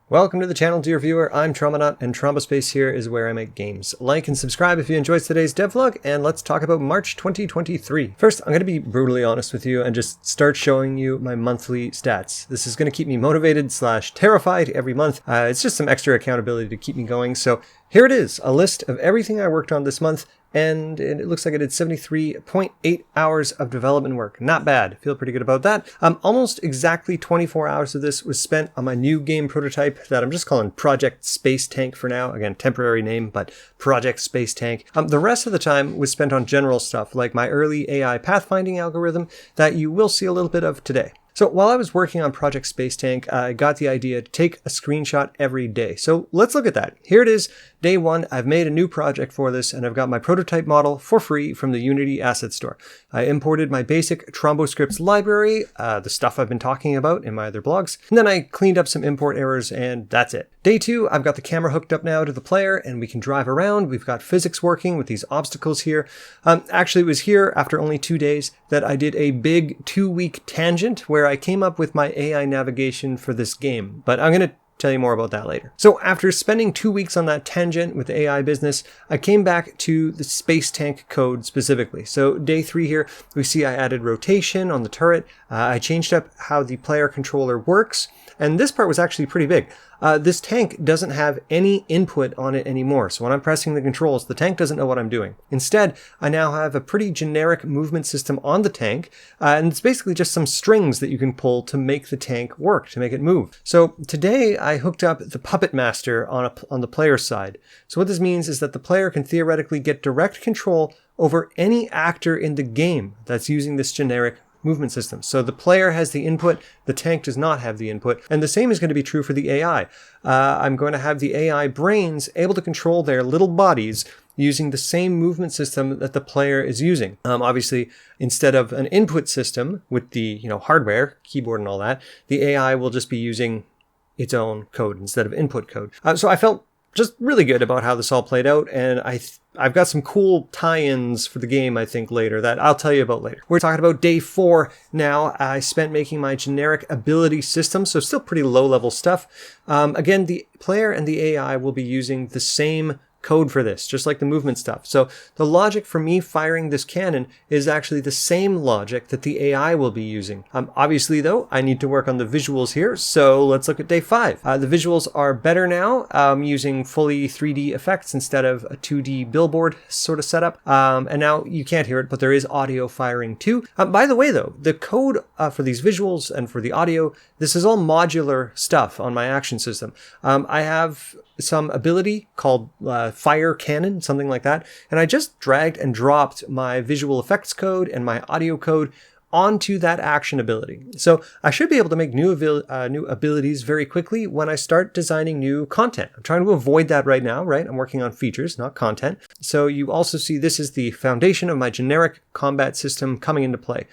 Welcome to the channel, dear viewer. I'm Trombonaut, and TromboSpace here is where I make games. Like and subscribe if you enjoyed today's devlog, and let's talk about March 2023. First, I'm going to be brutally honest with you and just start showing you my monthly stats. This is going to keep me motivated / terrified every month. It's just some extra accountability to keep me going. So here it is, a list of everything I worked on this month, and it looks like I did 73.8 hours of development work. Not bad. Feel pretty good about that. Almost exactly 24 hours of this was spent on my new game prototype that I'm just calling Project Space Tank for now. Again, temporary name, but Project Space Tank. The rest of the time was spent on general stuff like my early AI pathfinding algorithm that you will see a little bit of today. So while I was working on Project Space Tank, I got the idea to take a screenshot every day. So let's look at that. Here it is, day one. I've made a new project for this, and I've got my prototype model for free from the Unity Asset Store. I imported my basic TromboScripts library, the stuff I've been talking about in my other blogs, and then I cleaned up some import errors, and that's it. Day two, I've got the camera hooked up now to the player, and we can drive around. We've got physics working with these obstacles here. Actually, it was here after only 2 days that I did a big 2-week tangent where I came up with my AI navigation for this game, but I'm going to tell you more about that later. So after spending 2 weeks on that tangent with the AI business, I came back to the Space Tank code specifically. So day three here, we see I added rotation on the turret. I changed up how the player controller works. And this part was actually pretty big. This tank doesn't have any input on it anymore. So when I'm pressing the controls, the tank doesn't know what I'm doing. Instead, I now have a pretty generic movement system on the tank. And it's basically just some strings that you can pull to make the tank work, to make it move. So today I hooked up the Puppet Master on the player side. So what this means is that the player can theoretically get direct control over any actor in the game that's using this generic movement system. So the player has the input, the tank does not have the input, and the same is going to be true for the AI. I'm going to have the AI brains able to control their little bodies using the same movement system that the player is using. Obviously, instead of an input system with the hardware, keyboard and all that, the AI will just be using its own code instead of input code. So I felt just really good about how this all played out, and I've got some cool tie-ins for the game, I think, later that I'll tell you about later. We're talking about day 4 now. I spent making my generic ability system, so still pretty low-level stuff. Again, the player and the AI will be using the same code for this, just like the movement stuff. So the logic for me firing this cannon is actually the same logic that the AI will be using. Obviously, though, I need to work on the visuals here, so let's look at day 5. The visuals are better now, using fully 3D effects instead of a 2D billboard sort of setup. And now you can't hear it, but there is audio firing too. By the way, though, the code for these visuals and for the audio, this is all modular stuff on my action system. I have some ability called fire cannon, something like that. And I just dragged and dropped my visual effects code and my audio code onto that action ability. So I should be able to make new abilities very quickly when I start designing new content. I'm trying to avoid that right now, right? I'm working on features, not content. So you also see this is the foundation of my generic combat system coming into play.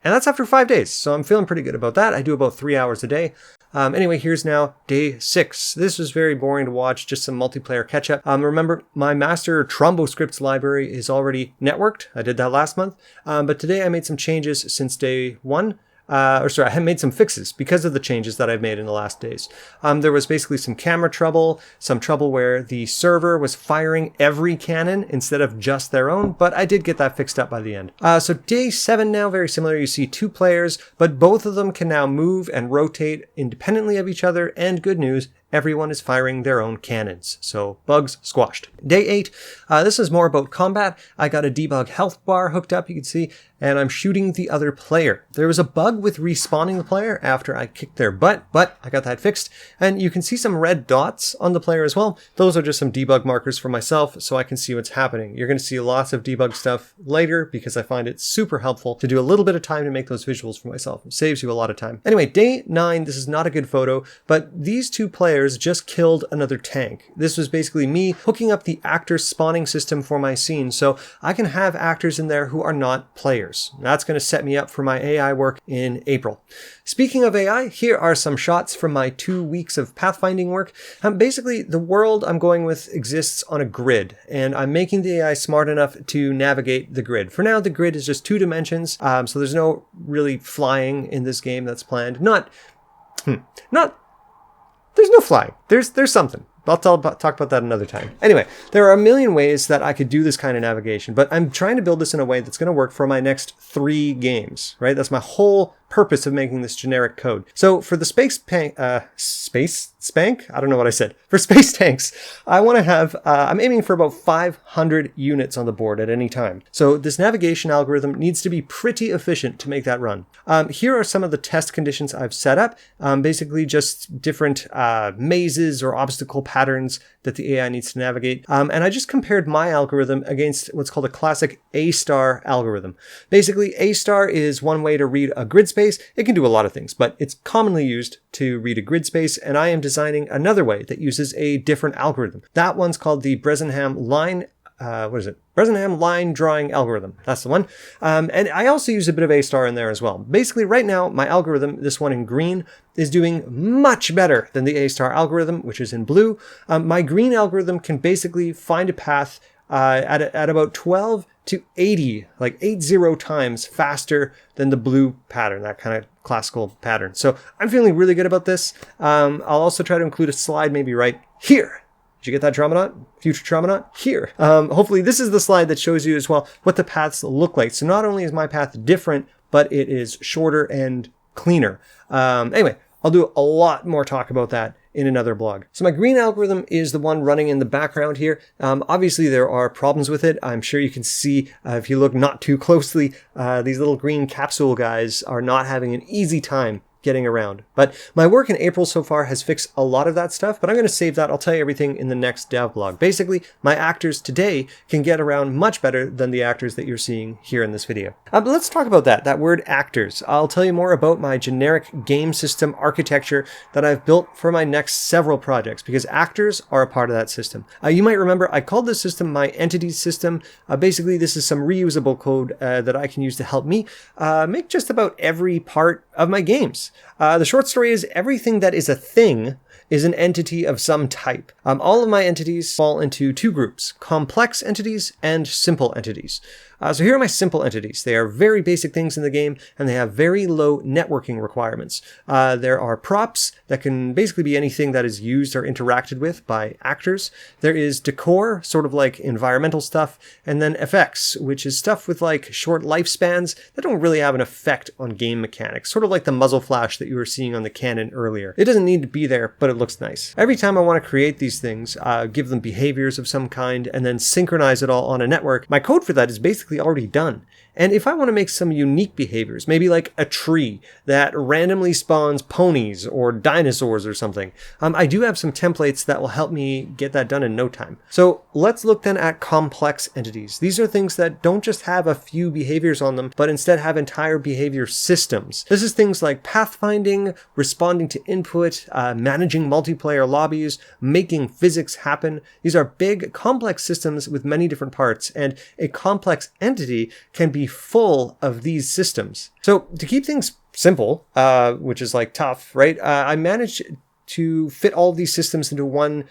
And that's after 5 days. So I'm feeling pretty good about that. I do about 3 hours a day. Anyway, here's now day 6. This was very boring to watch, just some multiplayer catch-up. Remember, my master TromboScripts library is already networked. I did that last month. But today I made some changes since day 1. I had made some fixes because of the changes that I've made in the last days. There was basically some camera trouble, some trouble where the server was firing every cannon instead of just their own, but I did get that fixed up by the end. So day 7 now, very similar. You see 2 players, but both of them can now move and rotate independently of each other, and good news, everyone is firing their own cannons. So bugs squashed. Day 8, this is more about combat. I got a debug health bar hooked up, you can see, and I'm shooting the other player. There was a bug with respawning the player after I kicked their butt, but I got that fixed. And you can see some red dots on the player as well. Those are just some debug markers for myself so I can see what's happening. You're going to see lots of debug stuff later because I find it super helpful to do a little bit of time to make those visuals for myself. It saves you a lot of time. Anyway, day 9, this is not a good photo, but these 2 players just killed another tank. This was basically me hooking up the actor spawning system for my scene, so I can have actors in there who are not players. That's going to set me up for my AI work in April. Speaking of AI, here are some shots from my 2 weeks of pathfinding work. Basically, the world I'm going with exists on a grid, and I'm making the AI smart enough to navigate the grid. For now, the grid is just 2 dimensions, so there's no really flying in this game that's planned. Not there's no flying. There's something. I'll talk about that another time. Anyway, there are a million ways that I could do this kind of navigation, but I'm trying to build this in a way that's going to work for my next 3 games, right? That's my whole purpose of making this generic code. So for the space spank? I don't know what I said. For space tanks, I want to have, I'm aiming for about 500 units on the board at any time. So this navigation algorithm needs to be pretty efficient to make that run. Here are some of the test conditions I've set up. Basically just different mazes or obstacle patterns that the AI needs to navigate. And I just compared my algorithm against what's called a classic A-star algorithm. Basically, A-star is one way to read a grid space. It can do a lot of things, but it's commonly used to read a grid space, and I am designing another way that uses a different algorithm. That one's called the Bresenham line Bresenham line drawing algorithm. That's the one. And I also use a bit of A-star in there as well. Basically, right now, my algorithm, this one in green, is doing much better than the A-star algorithm, which is in blue. My green algorithm can basically find a path at about 12 to 80, like 80 times faster than the blue pattern, that kind of classical pattern. So I'm feeling really good about this. I'll also try to include a slide maybe right here. Did you get that, Trombonaut? Future Trombonaut? Here. Hopefully this is the slide that shows you as well what the paths look like. So not only is my path different, but it is shorter and cleaner. Anyway, I'll do a lot more talk about that in another blog. So my green algorithm is the one running in the background here. Obviously there are problems with it. I'm sure you can see if you look not too closely, these little green capsule guys are not having an easy time getting around. But my work in April so far has fixed a lot of that stuff, but I'm going to save that. I'll tell you everything in the next dev blog. Basically, my actors today can get around much better than the actors that you're seeing here in this video. But let's talk about that word actors. I'll tell you more about my generic game system architecture that I've built for my next several projects, because actors are a part of that system. You might remember I called this system my entities system. Basically, this is some reusable code that I can use to help me make just about every part of my games. The short story is everything that is a thing is an entity of some type. All of my entities fall into 2 groups, complex entities and simple entities. So here are my simple entities. They are very basic things in the game, and they have very low networking requirements. There are props that can basically be anything that is used or interacted with by actors. There is decor, sort of like environmental stuff, and then effects, which is stuff with like short lifespans that don't really have an effect on game mechanics, sort of like the muzzle flash that you were seeing on the cannon earlier. It doesn't need to be there, but it looks nice. Every time I want to create these things, give them behaviors of some kind, and then synchronize it all on a network, my code for that is basically already done. And if I want to make some unique behaviors, maybe like a tree that randomly spawns ponies or dinosaurs or something, I do have some templates that will help me get that done in no time. So let's look then at complex entities. These are things that don't just have a few behaviors on them, but instead have entire behavior systems. This is things like pathfinding, responding to input, managing multiplayer lobbies, making physics happen. These are big, complex systems with many different parts, and a complex entity can be full of these systems. So to keep things simple, which is like tough, right? I managed to fit all of these systems into one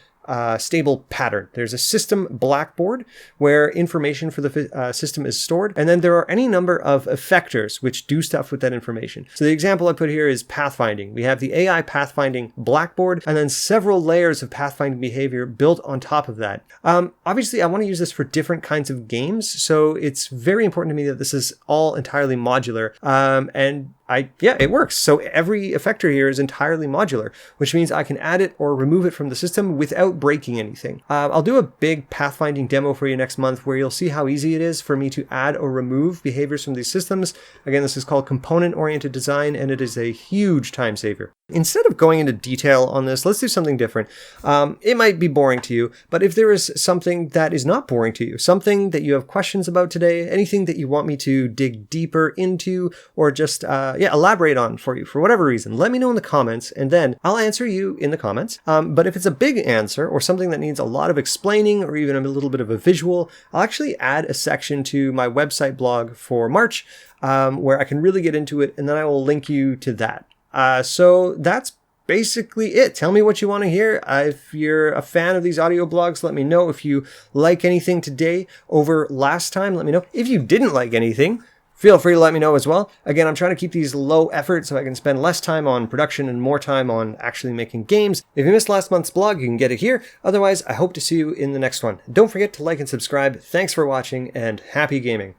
stable pattern. There's a system blackboard where information for the system is stored, and then there are any number of effectors which do stuff with that information. So the example I put here is pathfinding. We have the AI pathfinding blackboard, and then several layers of pathfinding behavior built on top of that. Obviously, I want to use this for different kinds of games, so it's very important to me that this is all entirely modular, and it works. So every effector here is entirely modular, which means I can add it or remove it from the system without breaking anything. I'll do a big pathfinding demo for you next month where you'll see how easy it is for me to add or remove behaviors from these systems. Again, this is called component-oriented design, and it is a huge time saver. Instead of going into detail on this, let's do something different. It might be boring to you, but if there is something that is not boring to you, something that you have questions about today, anything that you want me to dig deeper into or just elaborate on for you for whatever reason, let me know in the comments, and then I'll answer you in the comments. But if it's a big answer or something that needs a lot of explaining or even a little bit of a visual, I'll actually add a section to my website blog for March where I can really get into it, and then I will link you to that. So that's basically it. Tell me what you want to hear. If you're a fan of these audio blogs, let me know. If you like anything today over last time, let me know. If you didn't like anything, feel free to let me know as well. Again, I'm trying to keep these low effort so I can spend less time on production and more time on actually making games. If you missed last month's blog, you can get it here. Otherwise, I hope to see you in the next one. Don't forget to like and subscribe. Thanks for watching, and happy gaming.